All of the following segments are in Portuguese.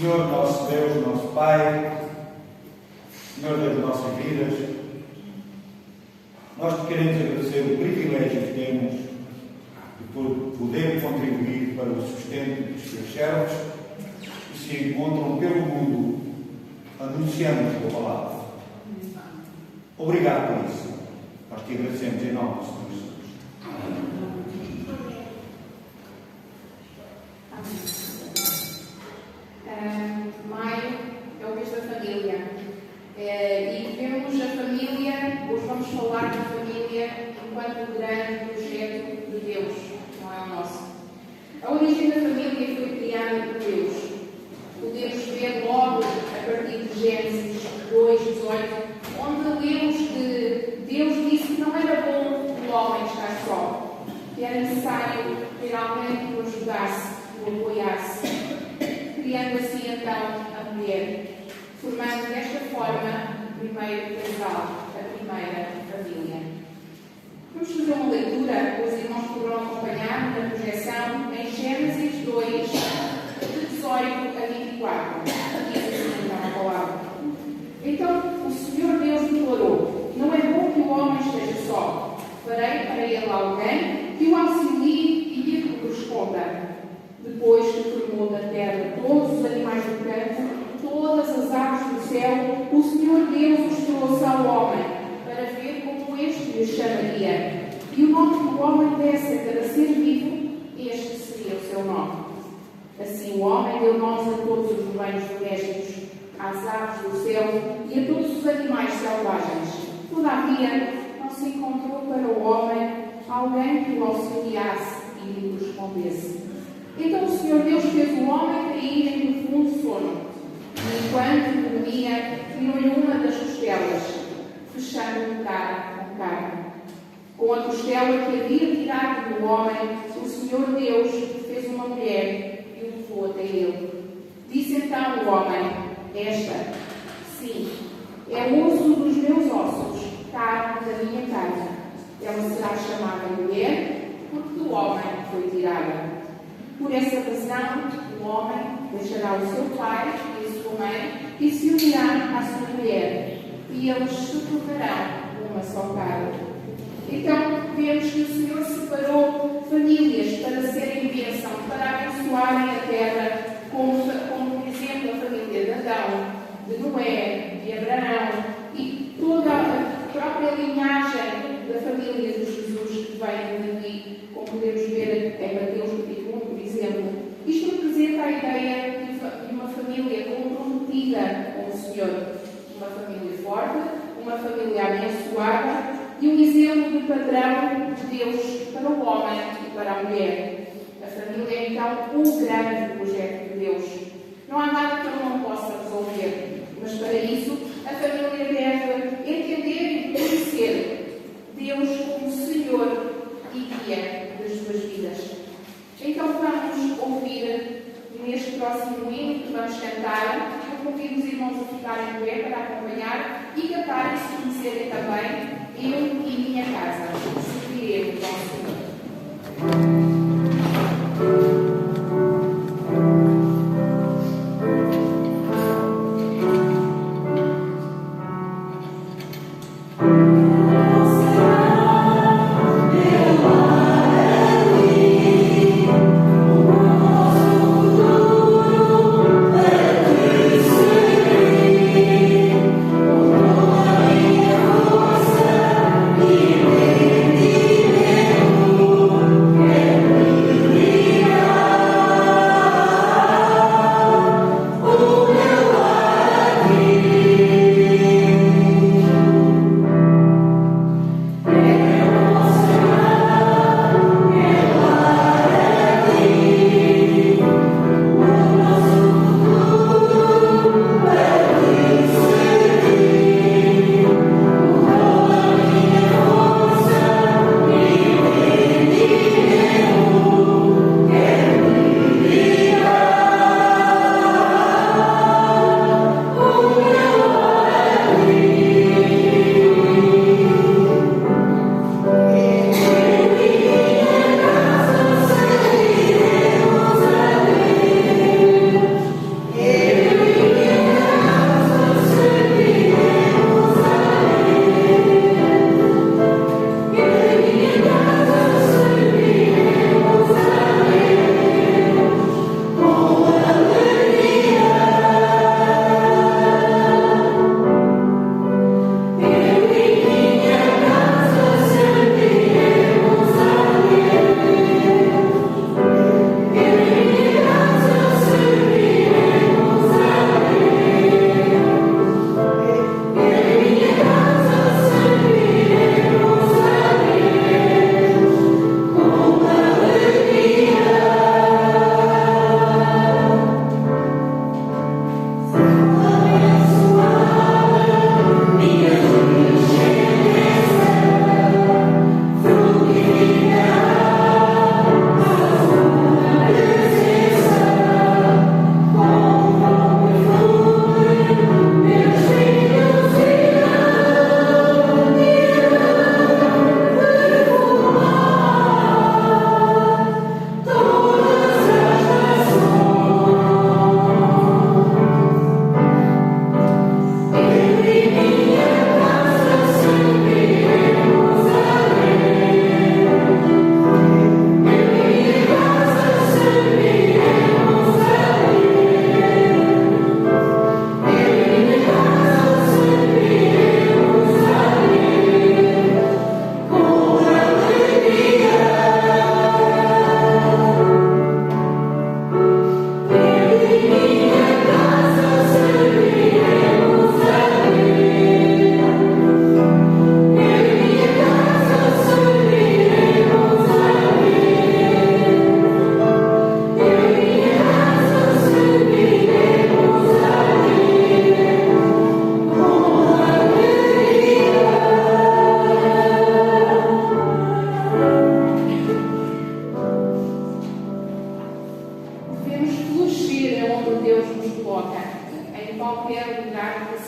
Senhor nosso Deus, nosso Pai, Senhor das nossas vidas, nós te queremos agradecer o privilégio que temos de poder contribuir para o sustento dos teus servos que se encontram pelo mundo anunciando a tua palavra. Obrigado por isso. Nós te agradecemos em nome do Senhor Jesus. Maio é o mês da família e vemos a família, hoje vamos falar da família enquanto grande projeto homem estar só, que era necessário ter alguém que o ajudasse, que o apoiasse, criando assim então a mulher, formando desta forma o primeiro casal, a primeira família. Vamos fazer uma leitura, os irmãos poderão acompanhar na projeção em Gênesis 2, de 18 a 24. Diz assim então a palavra. Então o Senhor Deus declarou: não é bom que o homem esteja só. Farei para ele alguém que o auxilie e lhe corresponda. Depois que formou da terra todos os animais do campo, todas as aves do céu, o Senhor Deus os trouxe ao homem, para ver como este lhe chamaria. E o nome que o homem desse a cada ser vivo, este seria o seu nome. Assim o homem deu nomes a todos os rebanhos domésticos, às aves do céu e a todos os animais selvagens. Todavia, não se encontrou para o homem alguém que o auxiliasse e lhe correspondesse. Então o Senhor Deus fez o homem cair em profundo sono, e enquanto dormia, tirou-lhe uma das costelas, fechando cara com carne. Com a costela que havia tirado do homem, o Senhor Deus fez uma mulher e o levou até ele. Disse então o homem: esta, sim, é o osso dos meus ossos, carne da minha carne. Ela será chamada mulher, porque do homem foi tirada. Por essa razão, o homem deixará o seu pai e a sua mãe e se unirá à sua mulher, e eles se tornarão uma só carne. Então, vemos que o Senhor separou famílias para serem bênção, para abençoarem a terra, como por exemplo a família de Adão, de Noé, de Abraão e toda a própria linhagem da família de Jesus que vem de Davi, como podemos ver em Mateus capítulo 1, por exemplo. Isto representa a ideia de uma família comprometida com o Senhor, uma família forte, uma família abençoada e um exemplo de padrão de Deus para o homem e para a mulher. A família é então um grande projeto de Deus. Não há nada que ele não possa resolver, mas para isso a família deve entender e conhecer Deus como Senhor e guia das suas vidas. Então vamos ouvir neste próximo hino que vamos cantar. Eu convido os irmãos a ficarem de pé para acompanhar e cantarem, se conhecerem também, Eu e Minha Casa. Serviremos ao Senhor. Thank you.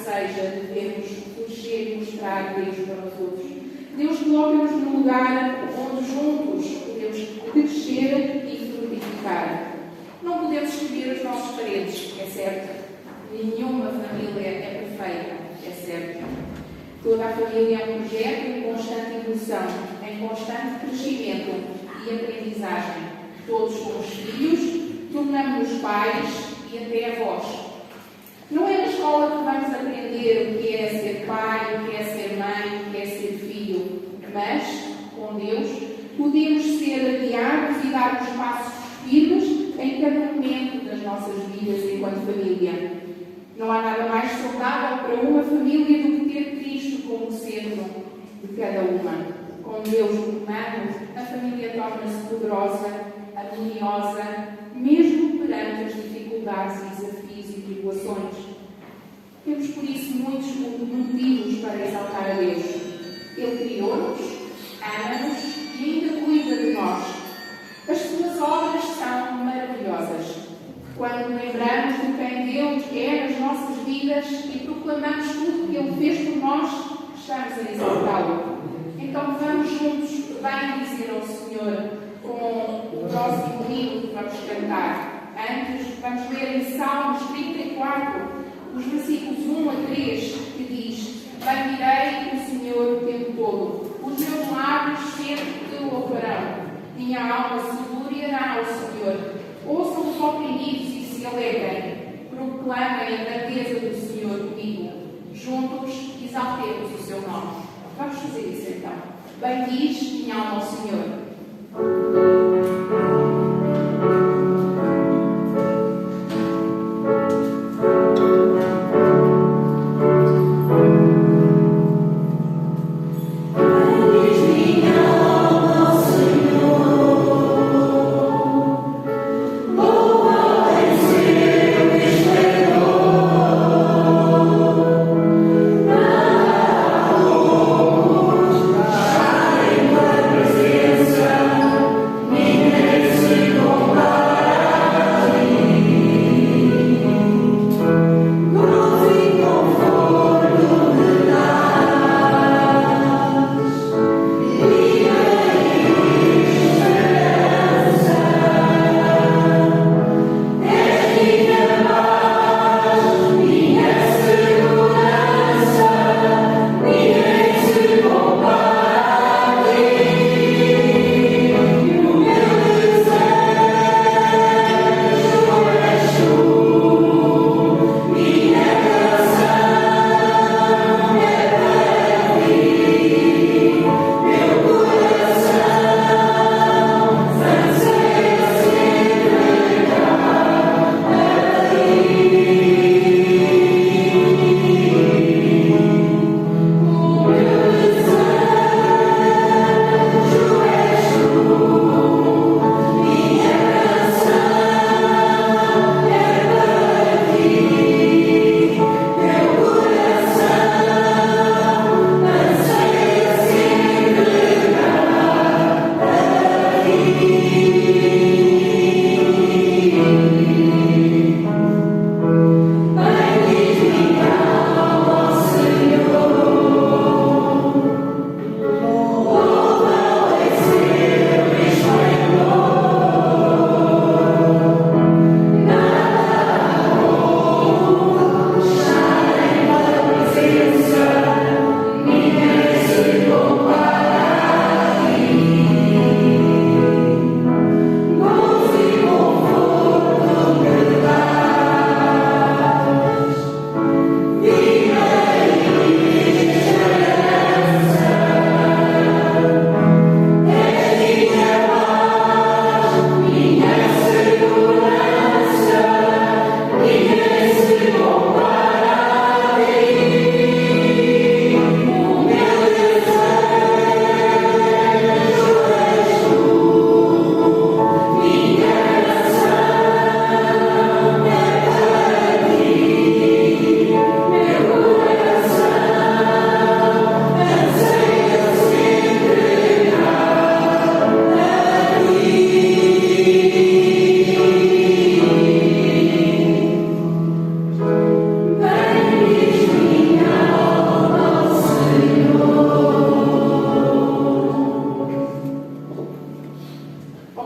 seja, devemos florescer e mostrar Deus para os outros. Deus coloca-nos num lugar onde juntos podemos crescer e frutificar. Não podemos escrever as nossas paredes, é certo. Nenhuma família é perfeita, é certo. Toda a família é um projeto em constante evolução, em constante crescimento e aprendizagem. Todos somos filhos, tornamos-nos pais e até avós. Não é na escola que vamos aprender o que é ser pai, o que é ser mãe, o que é ser filho, mas, com Deus, podemos ser guiados e dar os passos firmes em cada momento das nossas vidas enquanto família. Não há nada mais saudável para uma família do que ter Cristo como centro de cada uma. Com Deus no comando, a família torna-se poderosa, harmoniosa, mesmo perante as dificuldades, desafios e tribulações. Temos, por isso, muitos motivos para exaltar a Deus. Ele criou-nos, ama-nos e ainda cuida de nós. As suas obras são maravilhosas. Quando lembramos de quem Deus é nas nossas vidas e proclamamos tudo que Ele fez por nós, estamos a exaltá-lo. Então vamos juntos bem dizer ao Senhor com o próximo livro que vamos cantar. Antes, vamos ler em Salmos 34, os versículos 1 a 3, que diz: Bendirei o Senhor o tempo todo, os meus lábios sempre te louvarão. Minha alma se gloriará ao Senhor. Ouçam os oprimidos e se alegrem. Proclamem a grandeza do Senhor comigo. Juntos exaltemos o seu nome. Vamos fazer isso então. Bendiz minha alma ao Senhor. Yes.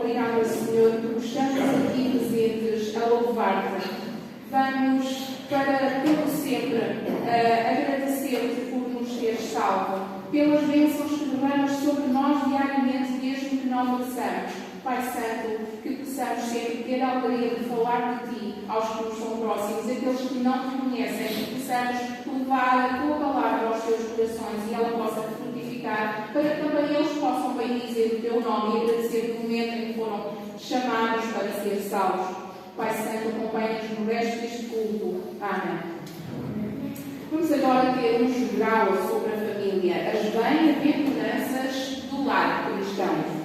Obrigada, Senhor, porque estamos aqui presentes a louvar-te. Vamos, para pelo sempre, agradecer-te por nos teres salvo, pelas bênçãos que derramas sobre nós diariamente, mesmo que não mereçamos. Pai Santo, que possamos sempre ter a alegria de falar de Ti aos que nos são próximos, aqueles que não Te conhecem, que possamos levar a Tua palavra aos seus corações e ela possa frutificar, para que também eles possam bem dizer o Teu nome e agradecer o momento em que foram chamados para ser salvos. Pai Santo, acompanha-nos no resto deste culto. Amém. Vamos agora ter um jogral sobre a família, as bem-aventuranças do lar cristão.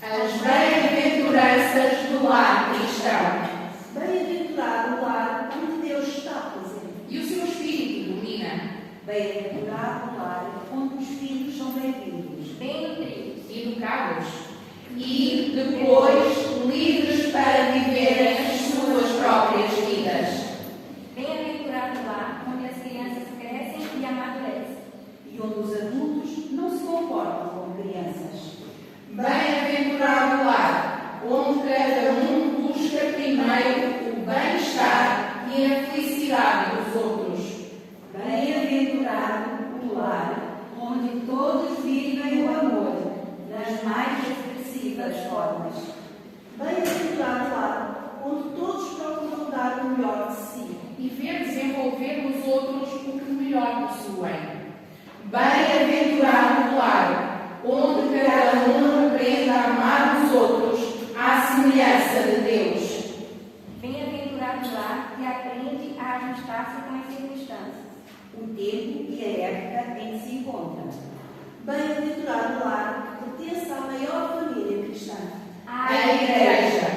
As bem-aventuranças do lar cristão. Bem-aventurado o lar onde Deus está presente. E o seu espírito domina. Bem-aventurado o lar onde os filhos são bem-vindos, Bem nutridos, educados e, depois, livres para viverem as suas próprias vidas. Bem-aventurado o lar onde as crianças crescem e amadurecem. e onde os adultos não se comportam como crianças. Bem-aventurado o lar onde cada um busca primeiro o bem-estar e a felicidade dos outros. Bem-aventurado o lar onde todos vivem o amor nas mais expressivas formas. Bem-aventurado o lar onde todos procuram dar o melhor de si. E ver desenvolver nos outros o que melhor possuem. Bem-aventurado o lar onde cada um aprenda a amar os outros à semelhança de Deus. Bem-aventurado o lar que aprende a ajustar-se com as circunstâncias. O tempo e a época em que se encontra. Bem-aventurado o lar que pertence à maior família cristã. A Igreja.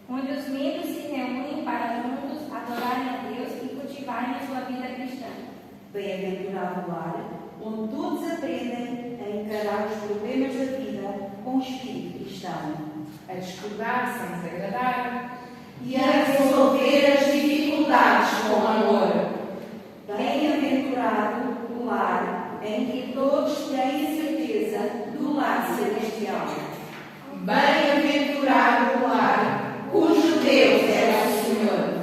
Onde os membros se reúnem para juntos adorarem a Deus e cultivarem a sua vida cristã. Bem-aventurado o lar onde todos aprendem a encarar os problemas da vida com o espírito cristão. A discordar sem desagradar E e a resolver as dificuldades com amor. Bem-aventurado o lar em que todos têm a certeza do lar celestial. Bem-aventurado o lar cujo Deus é o Senhor.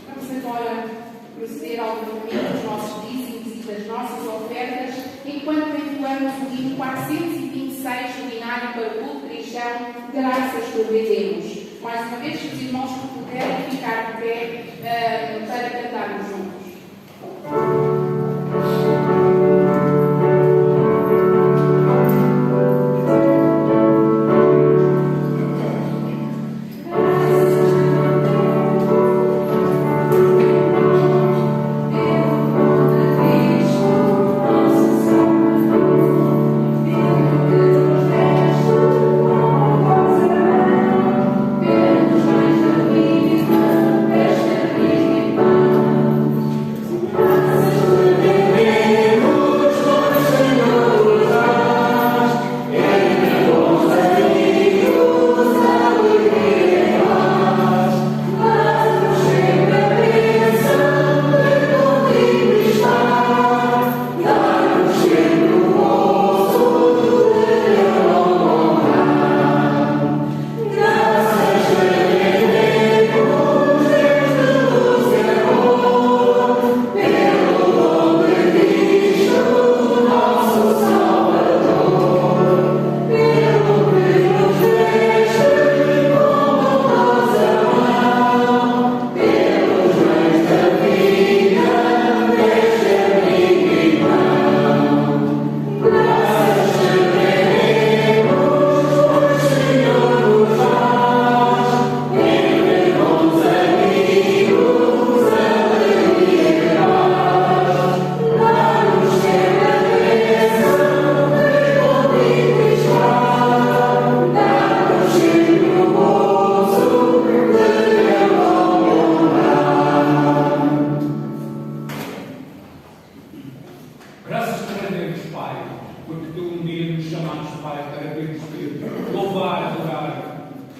Vamos agora proceder ao levantamento dos nossos dízimos e das nossas ofertas, enquanto entoamos o hino 426 ordinário para o culto cristão, graças por vivermos. Mais uma vez, se os irmãos que puderem ficar de pé para cantarmos juntos. Graças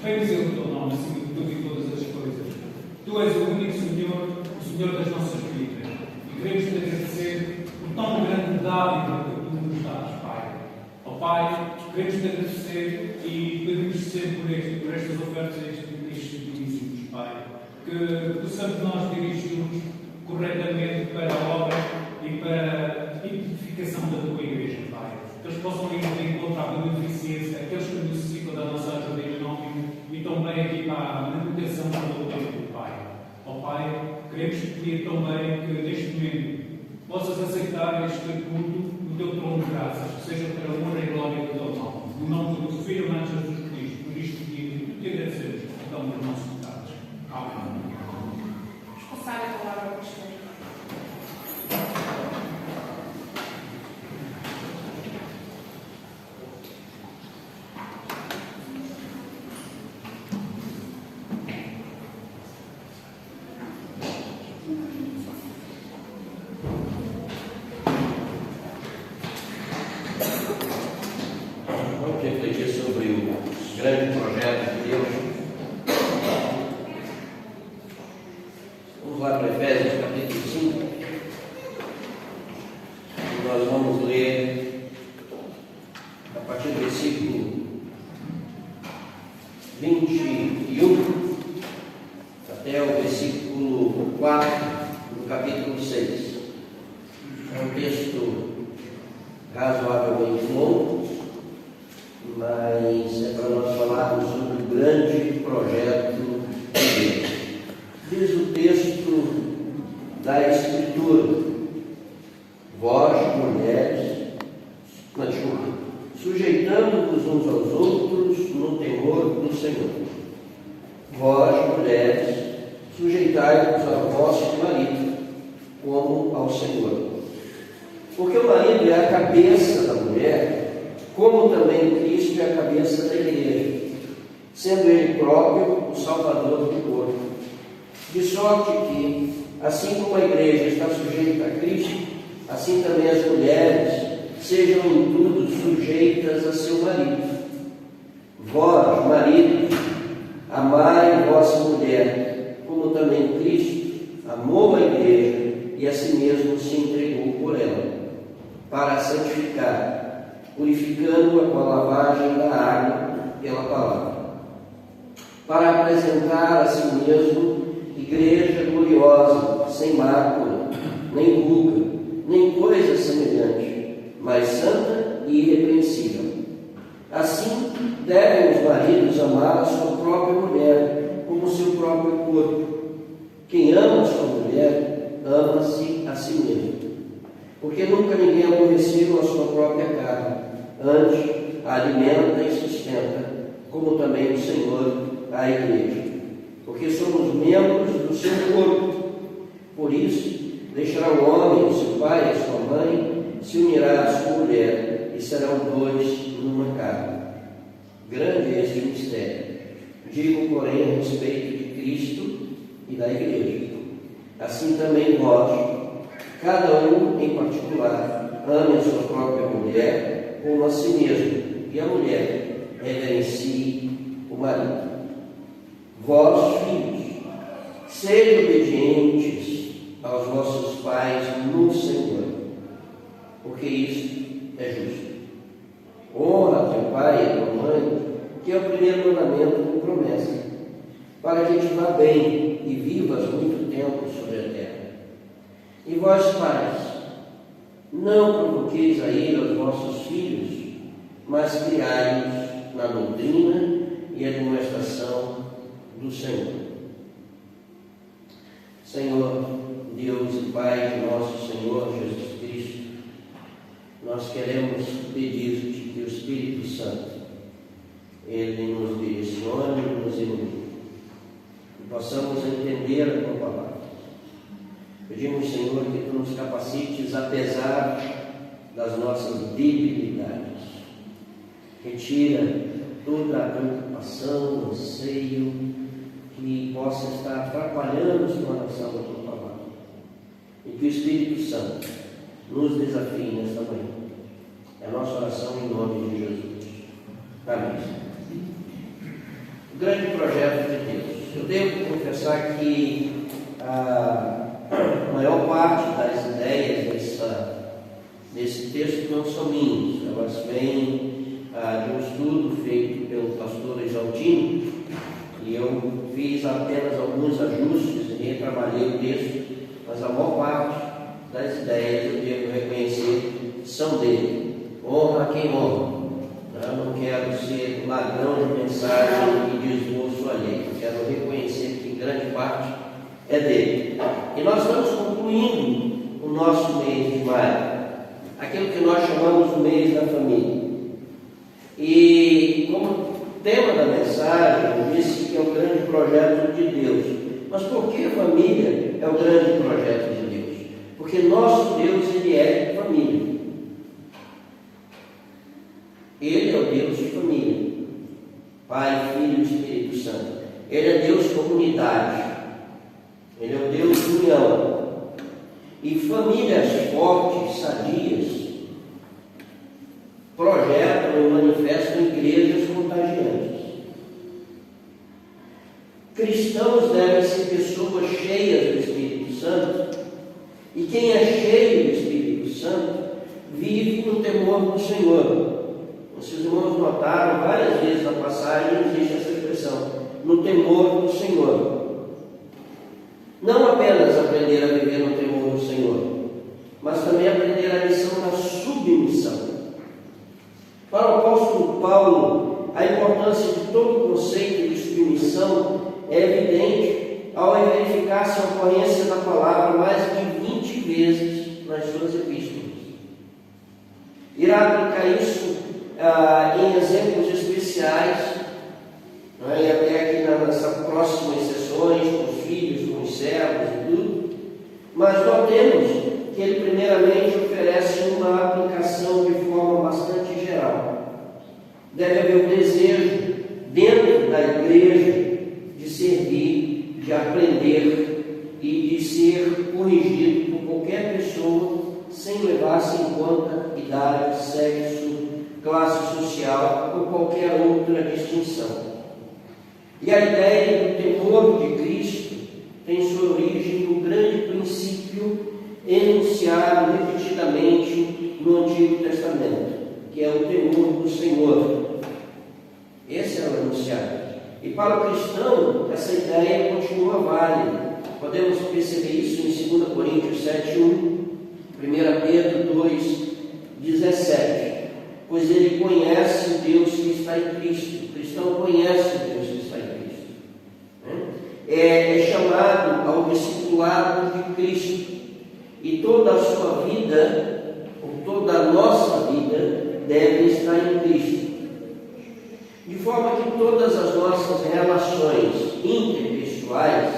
bendizer o teu nome acima de tudo e todas as coisas. Tu és o único Senhor, o Senhor das nossas vidas. E queremos te agradecer por tão grande dádiva que tu nos dás, Pai. Ó Pai, queremos te agradecer e pedimos sempre por estas ofertas a estes dízimos, Pai. Que possamos nós dirigir-nos corretamente para a obra e para a edificação da tua igreja, Pai. Que eles possam ir de encontro à beneficência, aqueles que necessitam da nossa ajuda em nome e também aqui para a manutenção do tempo, Pai. Ó Pai, queremos te pedir também que neste momento possas aceitar este culto no teu trono de graças, que seja para a honra e glória do teu nome. No nome do teu Filho, amado Jesus Cristo, por isto que te agradecemos, então, por nossos pecados. Amém. Vamos passar a palavra ao pastor. Vamos refletir sobre o grande projeto de Deus. Vamos lá para Efésios capítulo 5. E nós vamos ler a partir do versículo 21 até o versículo 4 do capítulo 6. É um texto razoavelmente longo, mas é para nós falarmos sobre o grande projeto de Deus. Diz o texto da Escritura: vós, mulheres, sujeitando-vos uns aos outros no temor do Senhor. Vós, mulheres, sujeitai-vos ao vosso marido, como ao Senhor. Porque o marido é a cabeça da mulher, como também Cristo é a cabeça da igreja, sendo Ele próprio o Salvador do corpo. De sorte que, assim como a igreja está sujeita a Cristo, assim também as mulheres sejam em tudo sujeitas a seu marido. Vós, maridos, amai vossa mulher, como também Cristo amou a igreja e a si mesmo se entregou por ela, para a santificar, purificando-a com a lavagem da água pela palavra, para apresentar a si mesmo igreja gloriosa, sem mácula, nem ruga, nem coisa semelhante, mas santa e irrepreensível. Assim, devem os maridos amar a sua própria mulher, como seu próprio corpo. Quem ama a sua mulher, ama-se a si mesmo. Porque nunca ninguém aborreceu a sua própria carne, antes a alimenta e sustenta, como também o Senhor a igreja. Porque somos membros do seu corpo. Por isso, deixará o homem, o seu pai, a sua mãe, se unirá à sua mulher, e serão dois numa carne. Grande é este mistério. Digo, porém, a respeito de Cristo e da igreja. Assim também vós, cada um em particular, ame a sua própria mulher como a si mesmo, e a mulher reverencie o marido. Vós, filhos, sejam obedientes aos vossos pais no Senhor, porque isso é justo. Honra teu pai e tua mãe, que é o primeiro mandamento com promessa, para que te vá bem e vivas muito tempo sobre a terra. E vós, pais, não provoqueis a ira aos vossos filhos, mas criai-os na doutrina e admoestação do Senhor. Senhor, Deus e Pai de nosso Senhor Jesus Cristo, nós queremos pedir-te que o Espírito Santo, Ele nos direcione e nos ilumine, que possamos entender a tua palavra. Pedimos, Senhor, que tu nos capacites apesar das nossas debilidades. Retira toda a preocupação, anseio que possa estar atrapalhando a exploração da tua palavra. E que o Espírito Santo nos desafie nesta manhã. É a nossa oração em nome de Jesus. Amém. grande projeto de Deus. Eu devo confessar que a maior parte das ideias desse texto não são minhas, elas vêm de um estudo feito pelo pastor Exaltino, e eu fiz apenas alguns ajustes e retrabalhei o texto, mas a maior parte das ideias eu devo reconhecer são dele. Honra quem honra. Eu não quero ser ladrão de mensagem e de esboço alheio. Eu quero reconhecer que grande parte é dele. E nós estamos concluindo o nosso mês de maio, aquilo que nós chamamos o mês da família. E como tema da mensagem, eu disse que é o grande projeto de Deus. Mas por que a família é o grande projeto de Deus? Porque nosso Deus, Ele é família. Ele é o Deus de família. Pai, Filho e Espírito Santo. Ele é Deus comunidade. Ele é o Deus de união. E famílias fortes, sadias, projetam e manifestam igrejas contagiantes. Cristãos devem ser pessoas cheias do Espírito Santo, e quem é cheio do Espírito Santo vive no temor do Senhor. Os irmãos notaram várias vezes na passagem existe essa expressão, no temor do Senhor. Não apenas aprender a viver no temor do Senhor, mas também aprender a lição da submissão. Para o apóstolo Paulo, a importância de todo o conceito de submissão é evidente ao verificar-se a ocorrência da palavra mais de 20 vezes nas suas epístolas. Irá aplicar isso em exemplos especiais, e até aqui nessas próximas sessões, com os filhos, com os servos e tudo, mas notemos que ele primeiramente oferece uma aplicação de forma bastante geral. Deve haver um desejo dentro da igreja de servir, de aprender e de ser corrigido por qualquer pessoa, sem levar-se em conta idade, sexo, classe social ou qualquer outra distinção. E a ideia do temor de Cristo tem sua origem no grande princípio enunciado repetidamente no Antigo Testamento, que é o temor do Senhor. Esse é o enunciado. E para o cristão, essa ideia continua válida. Podemos perceber isso em 2 Coríntios 7:1, 1 Pedro 2:17. Pois ele conhece o Deus que está em Cristo. O cristão conhece o Deus que está em Cristo. É chamado ao discipulado de Cristo. E toda a sua vida, ou toda a nossa vida, deve estar em Cristo. De forma que todas as nossas relações interpessoais,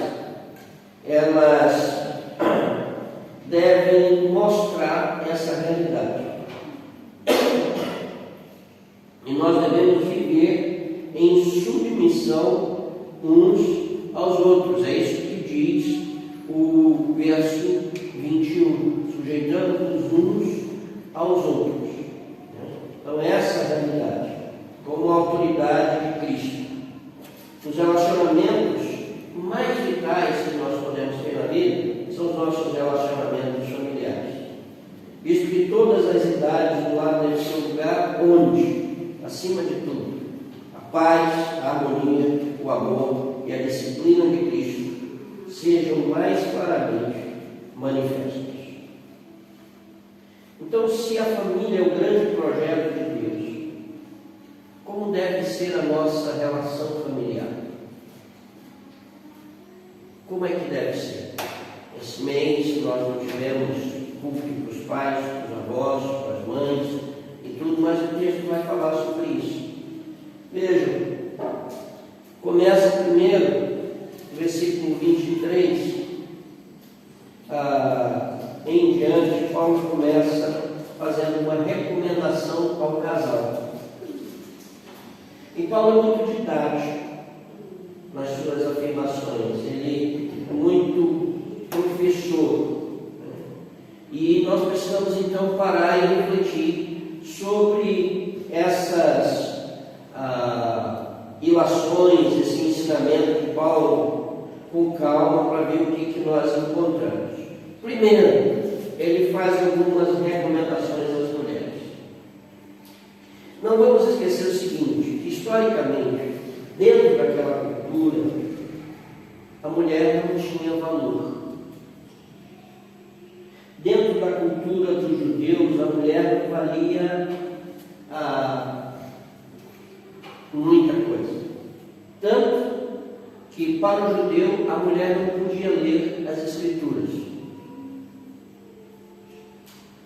elas devem mostrar essa realidade. E nós devemos viver em submissão uns aos outros. É isso que diz o verso 21, sujeitando-nos uns aos outros. Então essa é a realidade, como a autoridade de Cristo. Os relacionamentos mais vitais que nós podemos ter na vida são os nossos relacionamentos familiares. Visto que todas as idades do lar devem ser um lugar onde, acima de tudo, a paz, a harmonia, o amor e a disciplina de Cristo sejam mais claramente manifestos. Então, se a família é o grande projeto de Deus, como deve ser a nossa relação familiar? Como é que deve ser? Esse mês nós não tivemos culto para os pais, para os avós, para as mães e tudo, mas o texto vai falar sobre isso. Vejam, começa primeiro, versículo 23, em diante, Paulo começa fazendo uma recomendação ao casal. E Paulo é muito didático nas suas afirmações, ele é muito professor. E nós precisamos então parar e refletir sobre essas ilações, esse ensinamento de Paulo com calma para ver o que nós encontramos. Primeiro, ele faz algumas recomendações às mulheres. Não vamos esquecer o seguinte, que historicamente, dentro daquela cultura, a mulher não tinha valor. Dentro da cultura dos judeus, a mulher não valia muita coisa. Tanto que para o judeu a mulher não podia ler as escrituras.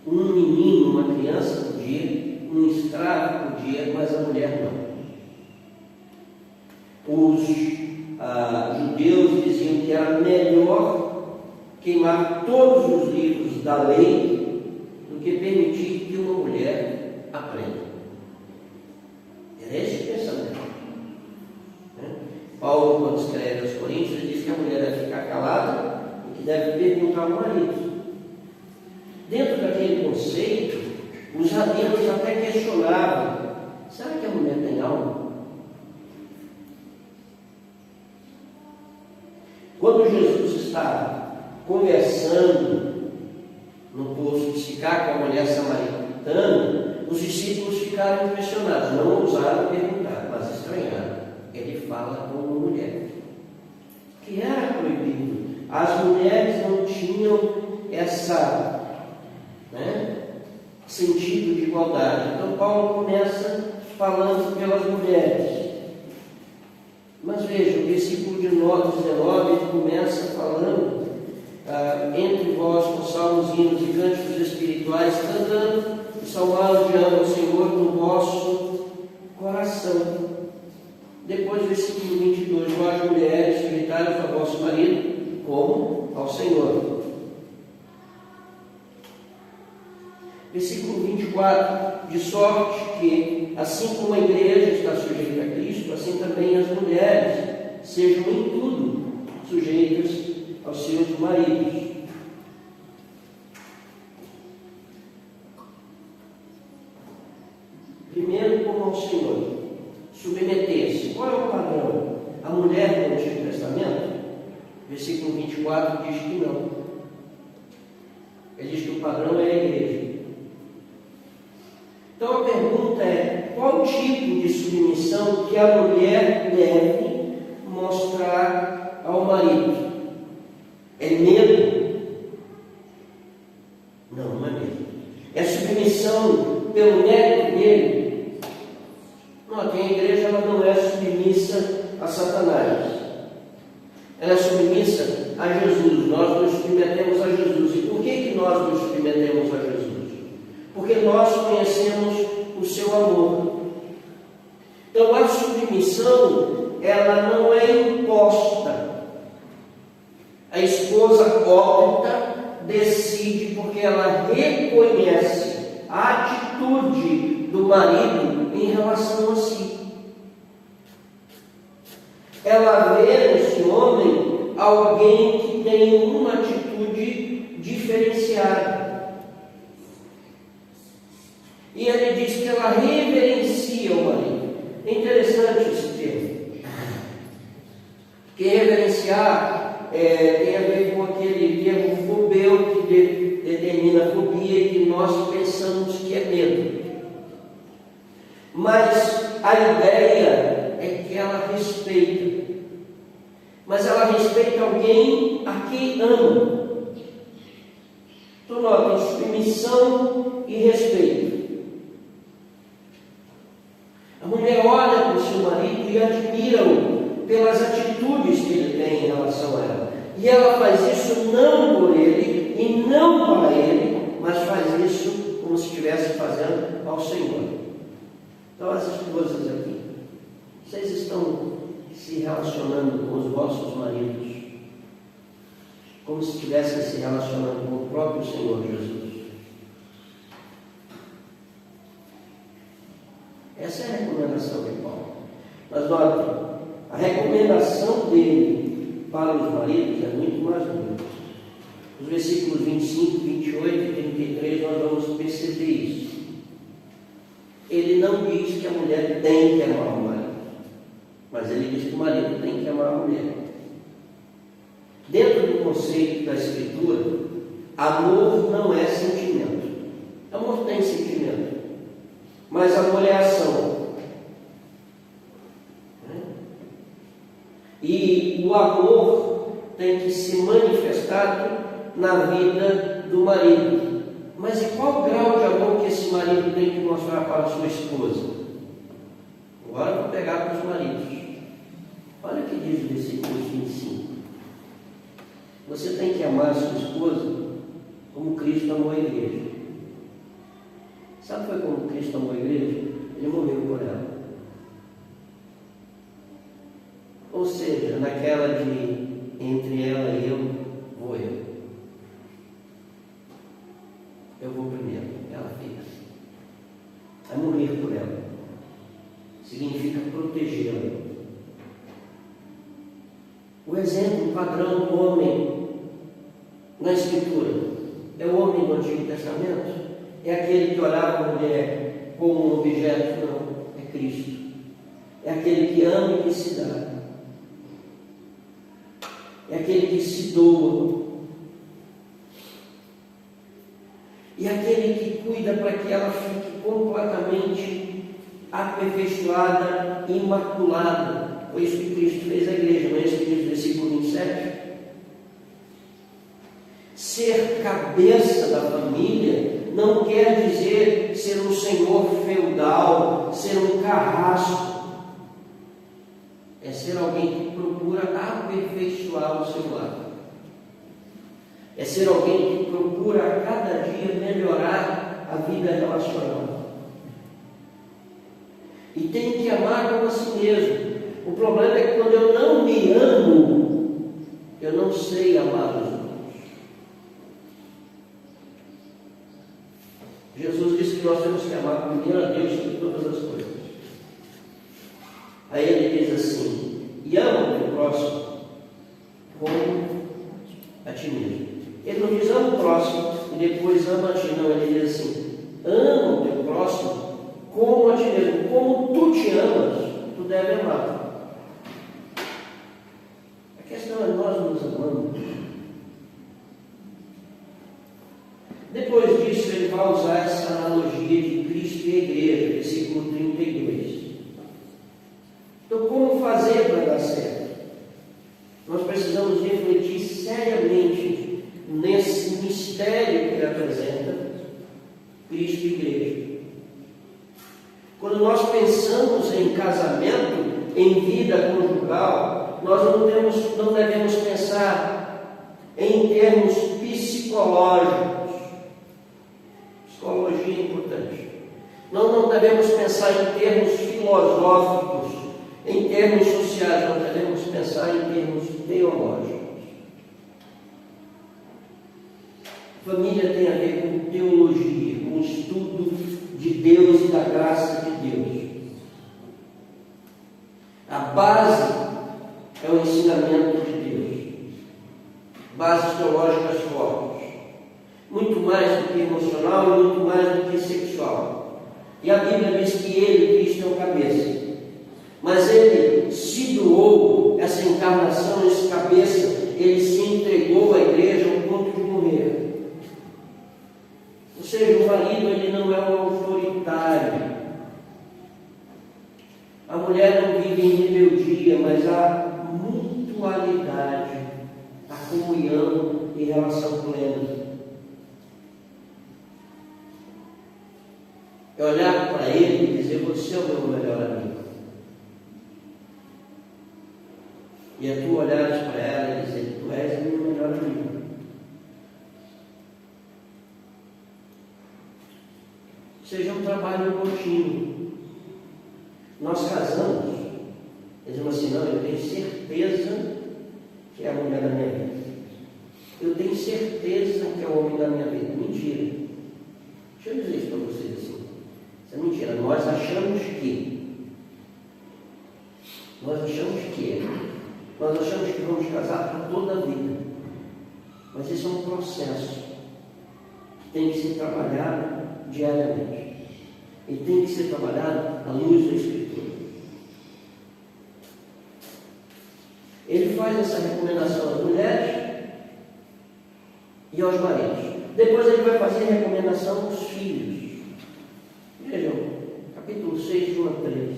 Um menino, uma criança podia, um escravo podia, mas a mulher não. Os judeus diziam que era melhor queimar todos os livros da lei do que permitir que uma mulher aprenda. Era esse o pensamento. Paulo, quando escreve aos Coríntios, diz que a mulher deve ficar calada e que deve perguntar ao marido. Dentro daquele conceito, os rabinos até questionavam: será que a mulher tem alma? Quando Jesus está conversando no poço de Sicá com a mulher samaritana, os discípulos ficaram impressionados, não ousaram perguntar, mas estranharam. Ele fala com uma mulher, que era proibido. As mulheres não tinham sentido de igualdade. Então Paulo começa falando pelas mulheres. Mas veja, o versículo de 19 ele começa falando: entre vós com salmos, hinos e cânticos espirituais, cantando e salmodiando ao Senhor no vosso coração. Depois, versículo 22, vós mulheres, sujeitai-vos ao vosso marido, como ao Senhor. Versículo 24, de sorte que, assim como a igreja está sujeita a Cristo, assim também as mulheres sejam em tudo sujeitas aos seus maridos. Primeiro, como ao Senhor. Submeter-se. Qual é o padrão? A mulher do Antigo Testamento, versículo 24, diz que não. Ele diz que o padrão é a igreja. Então a pergunta é: qual tipo de submissão que a mulher deve mostrar ao marido? É medo? Não, não é medo. É submissão pelo mérito dele? Não, aqui a igreja ela não é submissa a Satanás. Ela é submissa a Jesus. Nós nos submetemos a Jesus. E por que nós nos submetemos a Jesus? Porque nós conhecemos o seu amor. Então a submissão, ela não é imposta. A esposa opta, decide, porque ela reconhece a atitude do marido em relação a si. Ela vê nesse homem alguém que tem uma atitude diferenciada. E ele diz que ela reverencia o marido. É interessante esse termo. Porque reverenciar tem a ver com aquele termo fobeu que determina a fobia e que nós pensamos que é medo. Mas a ideia é que ela respeita. Mas ela respeita alguém a quem ama. Então, nota, submissão e respeito. A mulher olha para o seu marido e admira-o pelas atitudes que ele tem em relação a ela. E ela faz isso não por ele e não para ele, mas faz isso como se estivesse fazendo ao Senhor. Então, as esposas aqui, vocês estão se relacionando com os vossos maridos como se estivessem se relacionando com o próprio Senhor Jesus. Essa é a recomendação de Paulo. Mas notem, a recomendação dele para os maridos é muito mais dura. Nos versículos 25, 28 e 33 nós vamos perceber isso. Ele não diz que a mulher tem que amar o marido, Mas ele diz que o marido tem que amar a mulher. Dentro do conceito da Escritura, amor não é sentimento. Amor tem sentimento, mas amor é ação. E o amor tem que ser manifestado na vida do marido. Mas e qual o grau de amor que esse marido tem que mostrar para a sua esposa? Agora eu vou pegar para os maridos. Olha o que diz o versículo 25. Você tem que amar a sua esposa como Cristo amou a igreja. Sabe como Cristo amou a igreja? Ele morreu por ela. Ou seja, naquela de entre ela e eu, vou eu. Eu vou primeiro, ela fica. Vai morrer por ela. Significa protegê-la. O exemplo, o padrão do homem na Escritura é o homem do Antigo Testamento? É aquele que olhava a mulher como um objeto? Não, é Cristo. É aquele que ama e que se dá. É aquele que se doa. E aquele que cuida para que ela fique completamente aperfeiçoada, imaculada. Foi isso que Cristo fez a igreja, não é isso que diz no versículo 27? Ser cabeça da família não quer dizer ser um senhor feudal, ser um carrasco. É ser alguém que procura aperfeiçoar o seu lar. É ser alguém que procura a cada dia melhorar a vida relacional. E tem que amar como a si mesmo. O problema é que quando eu não me amo, eu não sei amar os outros. Jesus disse que nós temos que amar primeiro a Deus sobre todas as coisas. Aí ele diz assim: e ama o teu próximo como a ti mesmo. Ele não diz ama o próximo e depois ama a ti, não. Ele diz assim: ama o teu próximo como a ti mesmo. Como tu te amas, tu deve amar. A questão é nós nos amamos. Depois disso, ele vai usar essa analogia de Cristo e a igreja, versículo 32. Então, como fazer para dar certo? Nós precisamos refletir seriamente nesse mistério que ele apresenta, Cristo e igreja. Quando nós pensamos em casamento, em vida conjugal, nós não devemos pensar em termos psicológicos. Psicologia é importante. Nós não devemos pensar em termos filosóficos, em termos sociais, nós devemos pensar em termos teológicos. Família tem a ver com teologia, com o estudo de Deus e da graça de Deus. A base é o ensinamento de Deus. Bases teológicas fortes. Muito mais do que emocional e muito mais do que sexual. E a Bíblia diz que ele, Cristo, é o cabeça. Mas ele se doou, essa encarnação, esse cabeça, ele se entregou à igreja ao ponto de morrer. Ou seja, o marido ele não é um autoritário. A mulher não vive em rebeldia, mas há mutualidade, a comunhão e relação plena. É olhar para ele e dizer: você é o meu melhor amigo. E é tu olhares para ela e dizer: tu és o meu melhor amigo. Seja um trabalho contínuo. Nós casamos, dizemos assim: não, eu tenho certeza que é a mulher da minha vida. Eu tenho certeza que é o homem da minha vida. Mentira. Deixa eu dizer isso para vocês assim. Isso é mentira. Nós achamos que vamos casar para toda a vida. Mas isso é um processo que tem que ser trabalhado diariamente. E tem que ser trabalhado à luz da Escritura. Ele faz essa recomendação às mulheres e aos maridos. Depois ele vai fazer recomendação aos filhos. Vejam, capítulo 6, de 1 a 3.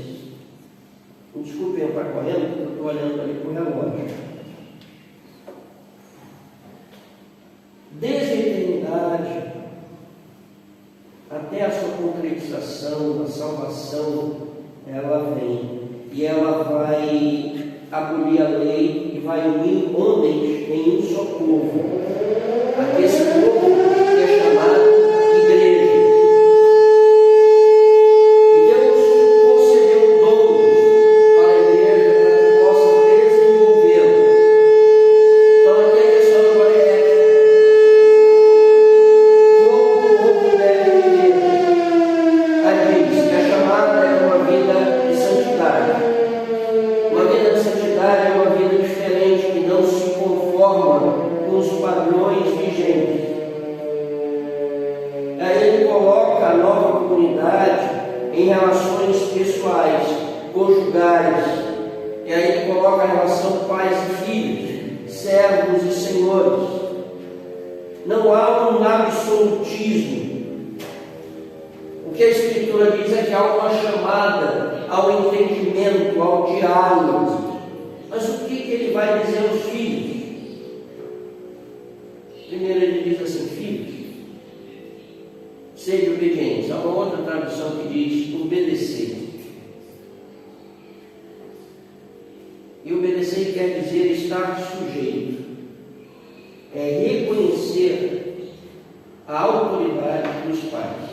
Desculpem eu estar correndo, porque eu estou olhando ali para o relógio. Desde a eternidade até a sua concretização, a salvação, ela vem e ela vai abolir a lei e vai unir homens em um só povo. Aqui esse povo que é chamado igreja. E Deus concedeu dons para a igreja para que possa desenvolvê-la. Então aqui a questão agora é como o povo deve viver. Aí diz que a chamada é uma vida de santidade. Uma vida de santidade é uma vida diferente, que não se conforma com os padrões vigentes. Aí ele coloca a nova comunidade em relações pessoais, conjugais. E aí ele coloca a relação pais e filhos, servos e senhores. Não há um absolutismo. O que a Escritura diz é que há uma chamada ao entendimento, ao diálogo. Mas o que ele vai dizer aos filhos? Primeiro ele diz assim: filhos, sede obedientes. Há uma outra tradução que diz obedecer. E obedecer quer dizer estar sujeito. É reconhecer a autoridade dos pais.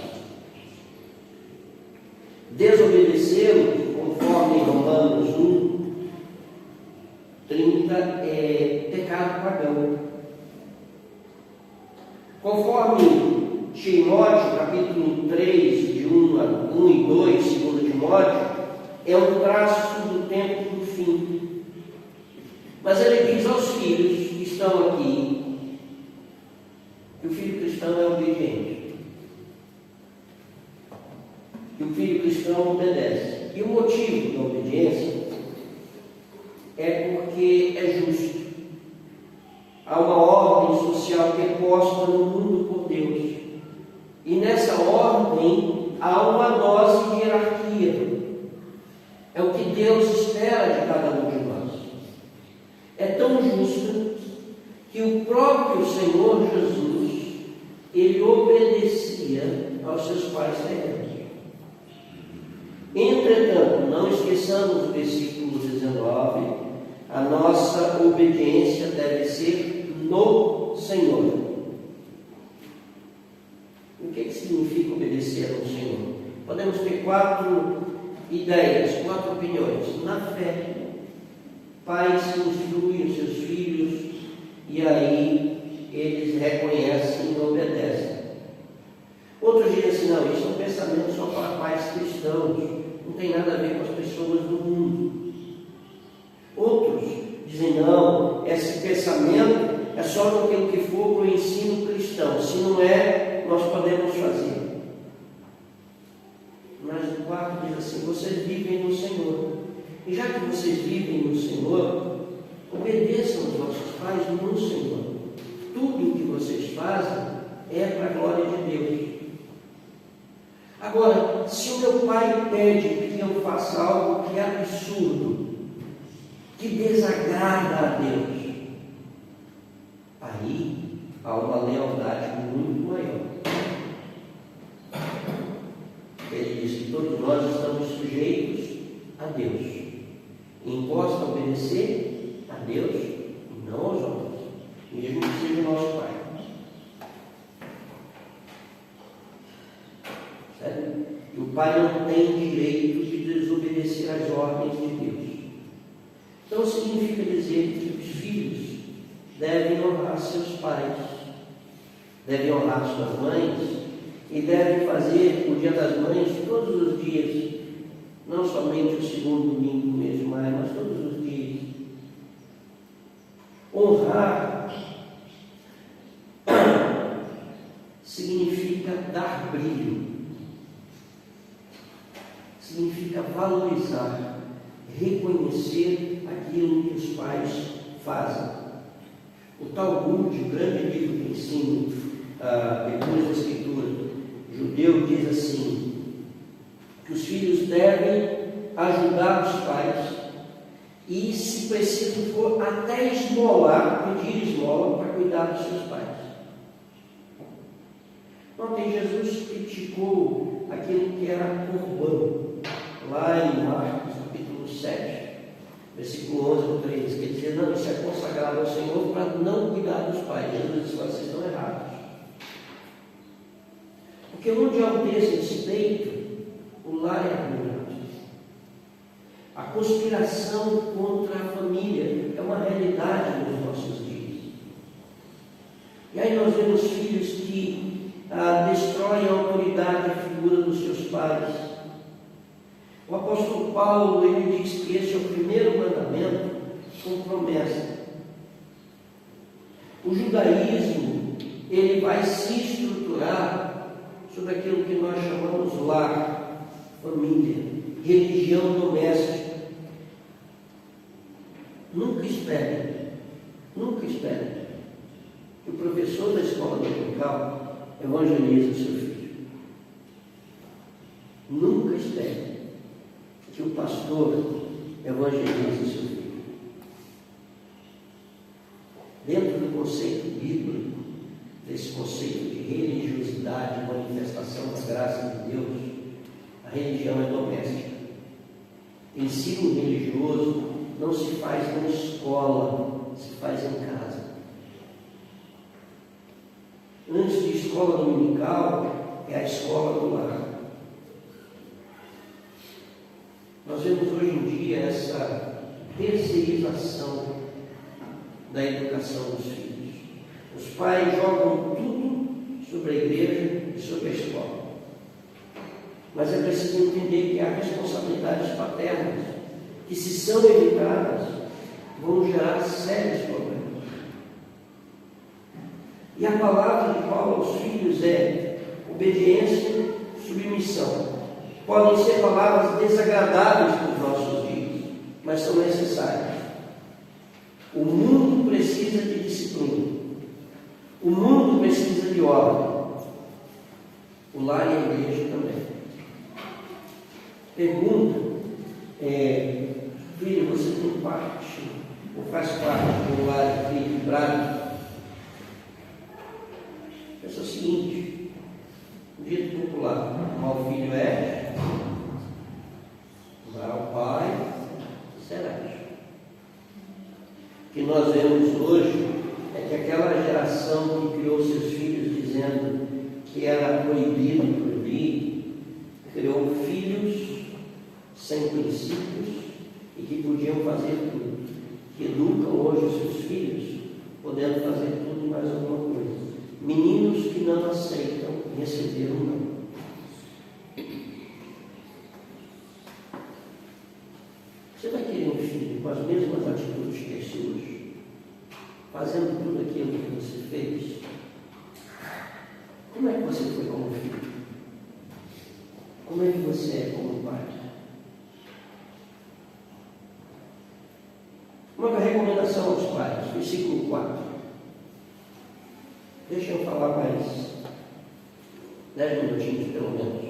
Desobedecê-lo, conforme em Romanos 1:30, é pecado pagão. Conforme Timóteo, capítulo 3, de 1 e 2, segundo Timóteo, é um traço do tempo do fim. Mas ele diz aos filhos que estão aqui que o filho cristão é obediente. Que o filho cristão obedece. E o motivo da obediência é porque é justo. Há uma ordem social que é posta no mundo por Deus. E nessa ordem há uma dose de hierarquia. É o que Deus espera de cada um de nós. É tão justa que o próprio Senhor Jesus, ele obedecia aos seus pais terrenos. Entretanto, não esqueçamos o versículo 19, a nossa obediência deve ser no Senhor. O que significa obedecer ao Senhor? Podemos ter 4 ideias, 4 opiniões. Na fé, pais instruem os seus filhos e aí eles reconhecem e obedecem. Outros dizem assim: não, isso é um pensamento só para pais cristãos, não tem nada a ver com as pessoas do mundo. Outros dizem: não, esse pensamento é só naquilo que for para o ensino cristão. Se não é, nós podemos fazer. Mas o quarto diz assim: vocês vivem no Senhor. E já que vocês vivem no Senhor, obedeçam aos vossos pais no Senhor. Tudo o que vocês fazem é para a glória de Deus. Agora, se o meu pai pede que eu faça algo que é absurdo, que desagrada a Deus, aí há uma lealdade muito maior. Ele diz que todos nós estamos sujeitos a Deus, imposto a obedecer a Deus e não aos homens, mesmo que seja o nosso pai. Certo? E o pai não tem direito de desobedecer às ordens de Deus. Então significa dizer que os filhos devem honrar seus pais, devem honrar suas mães e devem fazer o Dia das Mães todos os dias, não somente o segundo domingo do mês de maio, mas todos os dias. Honrar significa dar brilho, significa valorizar, reconhecer aquilo que os pais fazem. O Talmud, o grande livro que ensina depois da Escritura, judeu, diz assim, que os filhos devem ajudar os pais e, se preciso for, até esmolar, pedir esmola para cuidar dos seus pais. Notem, Jesus criticou aquilo que era corbã, lá em Marcos, capítulo 7, versículo 11 ao 13, que ele dizia, não, isso é consagrado ao Senhor para não cuidar dos pais. Jesus disse, vocês estão errados. Porque onde há um desrespeito, o lar é arruinado. A conspiração contra a família é uma realidade nos nossos dias. E aí nós vemos filhos que destroem a autoridade e a figura dos seus pais. O apóstolo Paulo, ele diz que esse é o primeiro mandamento com promessa. O judaísmo, ele vai se estruturar sobre aquilo que nós chamamos lar, família, religião doméstica. Nunca espere que o professor da escola dominical evangelize o seu filho. Nunca espere que o pastor evangelize o seu filho. Dentro do conceito bíblico, desse conceito de religiosidade, manifestação da graça de Deus, a religião é doméstica. Ensino religioso não se faz na escola, se faz em casa. Antes de escola dominical, é a escola do lar. Nós vemos hoje em dia essa terceirização da educação dos filhos. Os pais jogam tudo sobre a igreja e sobre a escola. Mas é preciso entender que há responsabilidades paternas que, se são evitadas, vão gerar sérios problemas. E a palavra de Paulo aos filhos é obediência, submissão. Podem ser palavras desagradáveis para os nossos dias, mas são necessárias. O mundo precisa de disciplina. O mundo precisa de ordem. O lar e a igreja também. Pergunta, filho, você tem parte ou faz parte do lar equilibrado? Pensa o seguinte, o dito popular, mau filho é, mau pai será. O que nós vemos hoje é que aquela geração que criou seus filhos dizendo que era proibido proibir, criou filhos sem princípios e que podiam fazer tudo, que educam hoje os seus filhos podendo fazer tudo e mais alguma coisa. Meninos que não aceitam receber um não. Você vai querer um filho com as mesmas atitudes que as suas, fazendo tudo aquilo que você fez? Como é que você foi como filho? Como é que você é como pai? Uma recomendação aos pais, versículo 4. Deixa eu falar mais 10 minutinhos, pelo menos.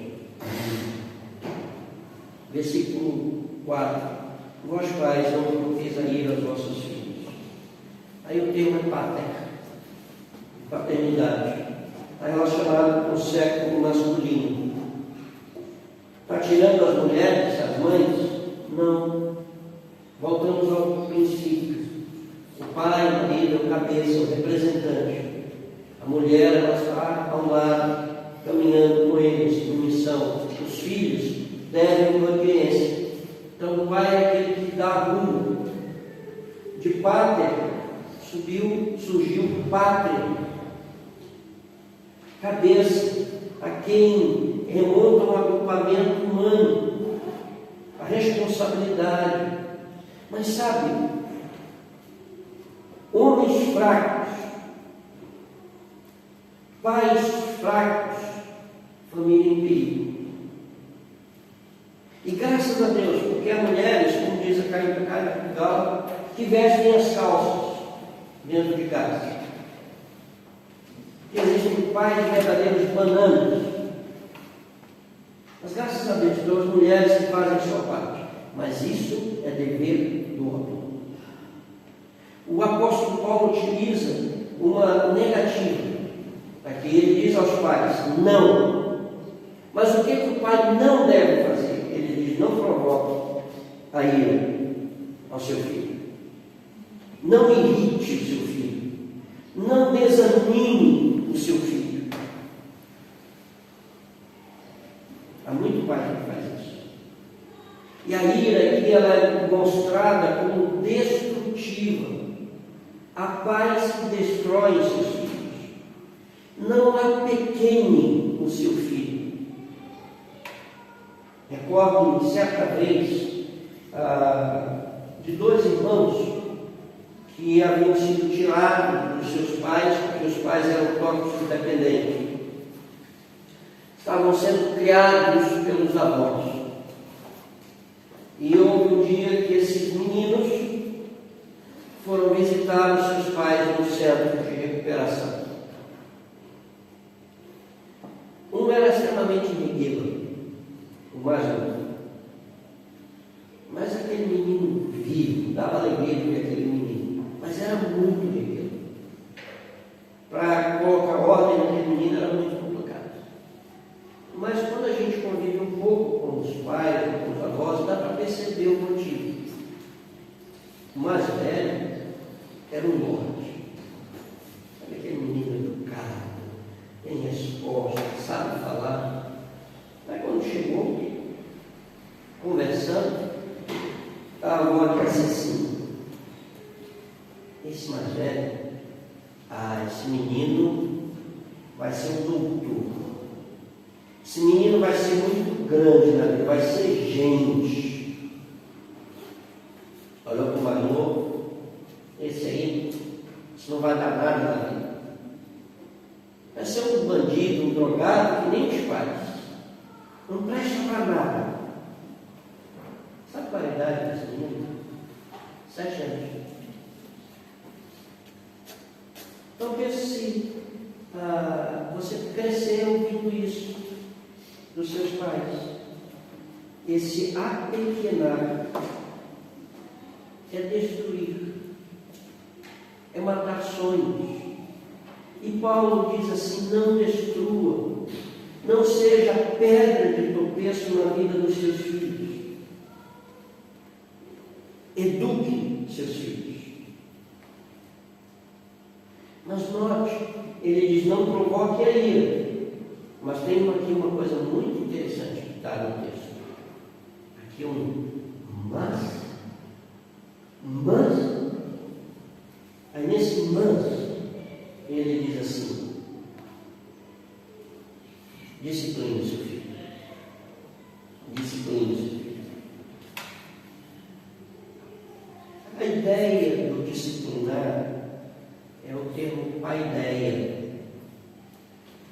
Versículo 4. Vós pais, não provoqueis a ira aos vossos filhos. Aí o termo é pater, paternidade. Está relacionado com o século masculino. Está tirando as mulheres, as mães? Não. Voltamos ao princípio. O pai, o marido, é o cabeça, o representante. A mulher, ela está ao lado, caminhando com eles, em missão. Os filhos devem obediência. Então o pai é aquele que dá rumo. De pater surgiu pátria. Cabeça, a quem remonta um agrupamento humano, a responsabilidade. Mas sabe, homens fracos, pais fracos, família em perigo. E graças a Deus, porque há mulheres, como diz a Caíta Portugal, que vestem as calças. dentro de casa. Existem pais verdadeiros bananas. Mas graças a Deus, pelas mulheres que fazem a sua parte. Mas isso é dever do homem. O apóstolo Paulo utiliza uma negativa. Aqui ele diz aos pais, não. Mas o que o pai não deve fazer? Ele diz, não provoque a ira ao seu filho. Não irrite o seu filho. Não desanime o seu filho. Há muito pai que faz isso. E a ira aqui ela é mostrada como destrutiva. Há pais que destroem seus filhos. Não apequene o seu filho. Recordo-me certa vez de dois irmãos que haviam sido tirados dos seus pais, porque os pais eram todos independentes. Estavam sendo criados pelos avós. E houve um dia que esses meninos foram visitar os seus pais no centro de recuperação. Um era extremamente regueiro, o mais novo. Mas aquele menino vivo, dava alegria para aquele menino, mas era muito regueiro. Para colocar ordem naquele menino era muito complicado. Mas quando a gente convive um pouco com os pais, com os avós, dá para perceber o motivo. O mais velho era um lorde. Sabe aquele menino educado, tem resposta, sabe falar. Mas quando chegou, conversando, a avó disse assim, esse mais velho, esse menino vai ser um doutor. Esse menino vai ser muito grande na vida, vai ser gente. Olhou para o mais novo, esse aí, isso não vai dar nada na vida. Vai ser um bandido, um drogado, que nem os pais. Não presta para nada. Sabe qual é a idade desse menino? 7 anos. Então pense se você cresceu ouvindo isso dos seus pais. Esse apequenar é destruir, é matar sonhos. E Paulo diz assim, não destrua, não seja pedra de tropeço na vida dos seus filhos. Eduque seus filhos. Mas note, ele diz, não provoque a ira. Mas tem aqui uma coisa muito interessante que está no texto. Aqui mas. Aí nesse mas, ele diz assim, discipline o seu filho. Discipline o seu filho. A ideia do disciplinar é o termo paideia.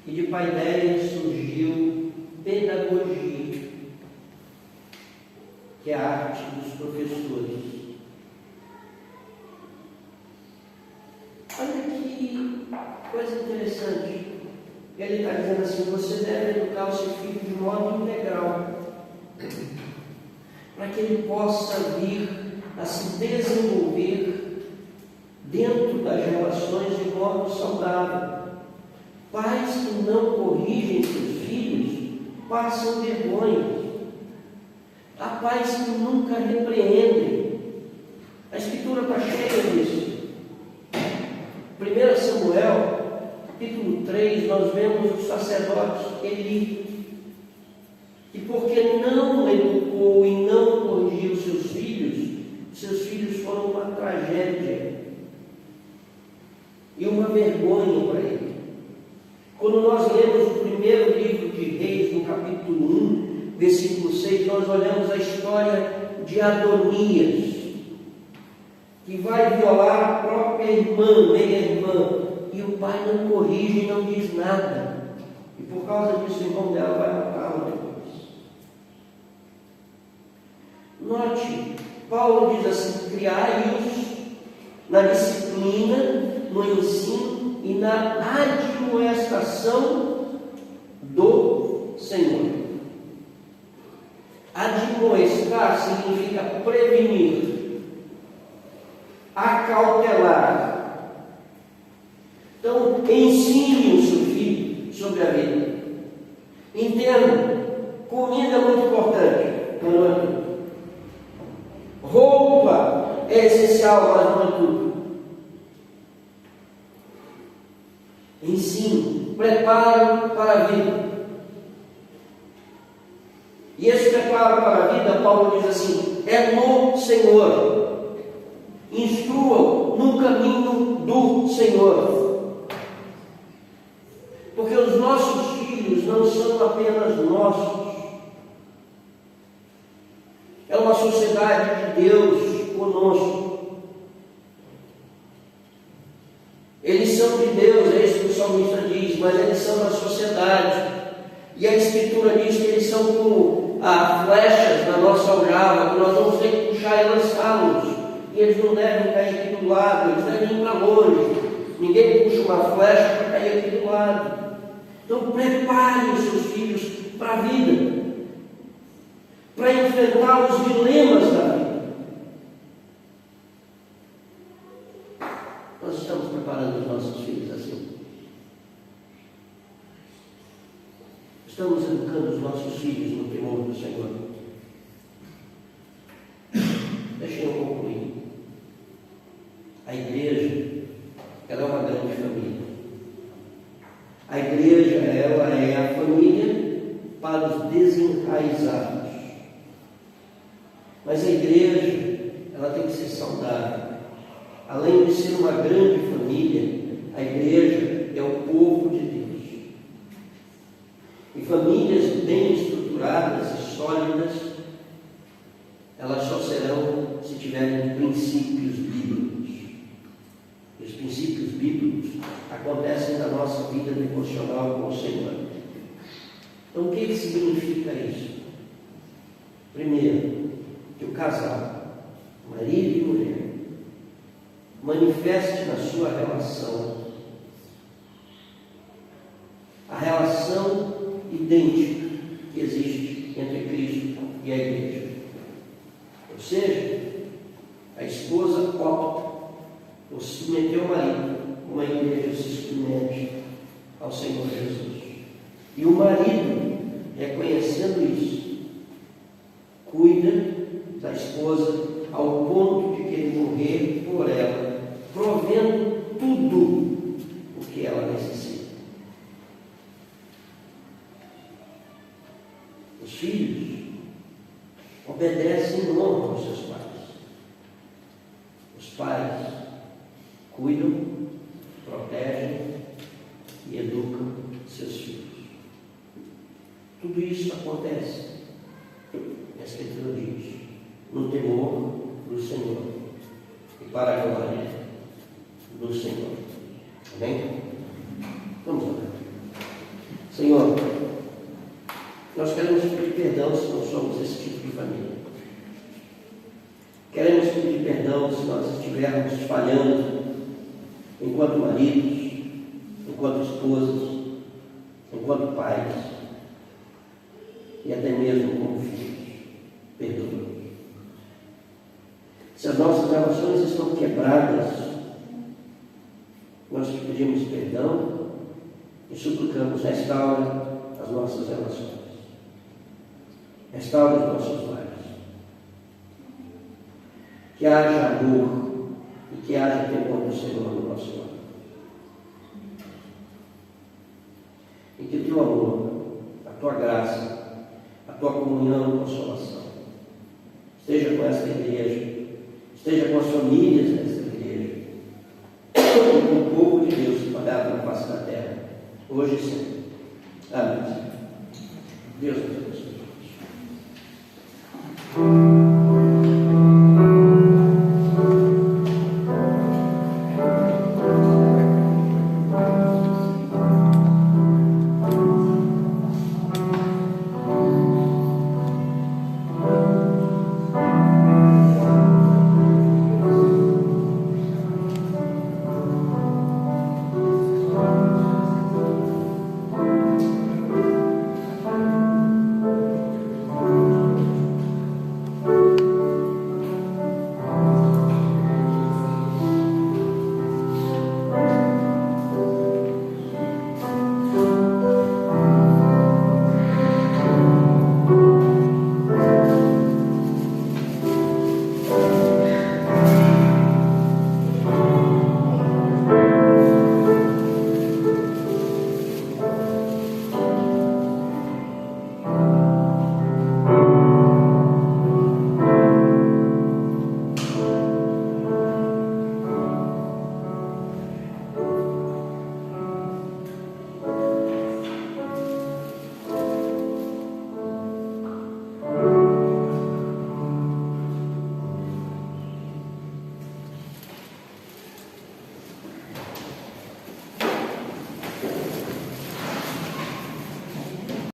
E de paideia surgiu pedagogia, que é a arte dos professores. Olha que coisa interessante. Ele está dizendo assim, você deve educar o seu filho de modo integral, para que ele possa vir a se desenvolver dentro das relações de modo saudável. Pais que não corrigem seus filhos passam vergonha. Há pais que nunca repreendem. A Escritura está cheia disso. 1 Samuel, capítulo 3, nós vemos o sacerdote Eli, que porque não educou e não corrigiu seus filhos foram uma tragédia e uma vergonha para ele. Quando nós lemos o primeiro livro de Reis, no capítulo 1, versículo 6, nós olhamos a história de Adonias, que vai violar a própria irmã, meia-irmã, e o pai não corrige e não diz nada. E por causa disso o irmão dela vai matá-la depois. Note, Paulo diz assim, criai-os na disciplina, no ensino e na admoestação do Senhor. Admoestar significa prevenir, acautelar. Então, ensine o seu filho sobre a vida. Entenda, comida é muito importante, mas não é tudo. Roupa é essencial, mas não é tudo. Ensino, preparo para a vida. E esse preparo para a vida, Paulo diz assim, é no Senhor. Instrua no caminho do Senhor. Porque os nossos filhos não são apenas nossos. É uma sociedade de Deus conosco. Eles são de Deus, é isso que o salmista diz, mas eles são da sociedade. E a Escritura diz que eles são como flechas na nossa aljava, que nós vamos ter que puxar e lançá-los. E eles não devem cair aqui do lado, eles devem ir para longe. Ninguém puxa uma flecha para cair aqui do lado. Então prepare os seus filhos para a vida, para enfrentar os dilemas da vida. Nós estamos preparando os nossos filhos assim. Estamos educando os nossos filhos no temor do Senhor. Deixa eu concluir. A igreja, ela é uma grande família. A igreja, ela é a família para os desenraizados. Mas a igreja, ela tem que ser saudável. Além de ser uma grande família, a igreja é o povo de Deus. E famílias bem estruturadas e sólidas, elas só serão se tiverem princípios bíblicos. E os princípios bíblicos acontecem na nossa vida devocional com o Senhor. Então, o que significa isso? Primeiro, que o casal, marido e mulher, manifeste na sua relação a relação idêntica que existe entre Cristo e a igreja. Ou seja, a esposa opta por submeter ao marido, como a igreja se submete ao Senhor Jesus. E o marido, reconhecendo isso, cuida da esposa ao ponto de querer morrer por ela, provendo tudo o que ela necessita. Os filhos obedecem e honram aos seus pais. Os pais cuidam, protegem e educam seus filhos. Tudo isso acontece, a Escritura diz, no temor do Senhor e para a glória do Senhor. Amém? Vamos orar. Senhor, nós queremos pedir perdão se não somos esse tipo de família. Queremos pedir perdão se nós estivermos falhando enquanto maridos, enquanto esposas, enquanto pais e até mesmo como filhos. Perdoa. Se as nossas relações estão quebradas, nós te pedimos perdão e suplicamos, restaura as nossas relações. Restaura os nossos lares. Que haja amor e que haja temor do Senhor no nosso lar. E que o teu amor, a tua graça, a tua comunhão e consolação esteja com esta igreja, esteja com as famílias desta igreja, e com o povo de Deus espalhado na face da terra, hoje e sempre. Amém. Deus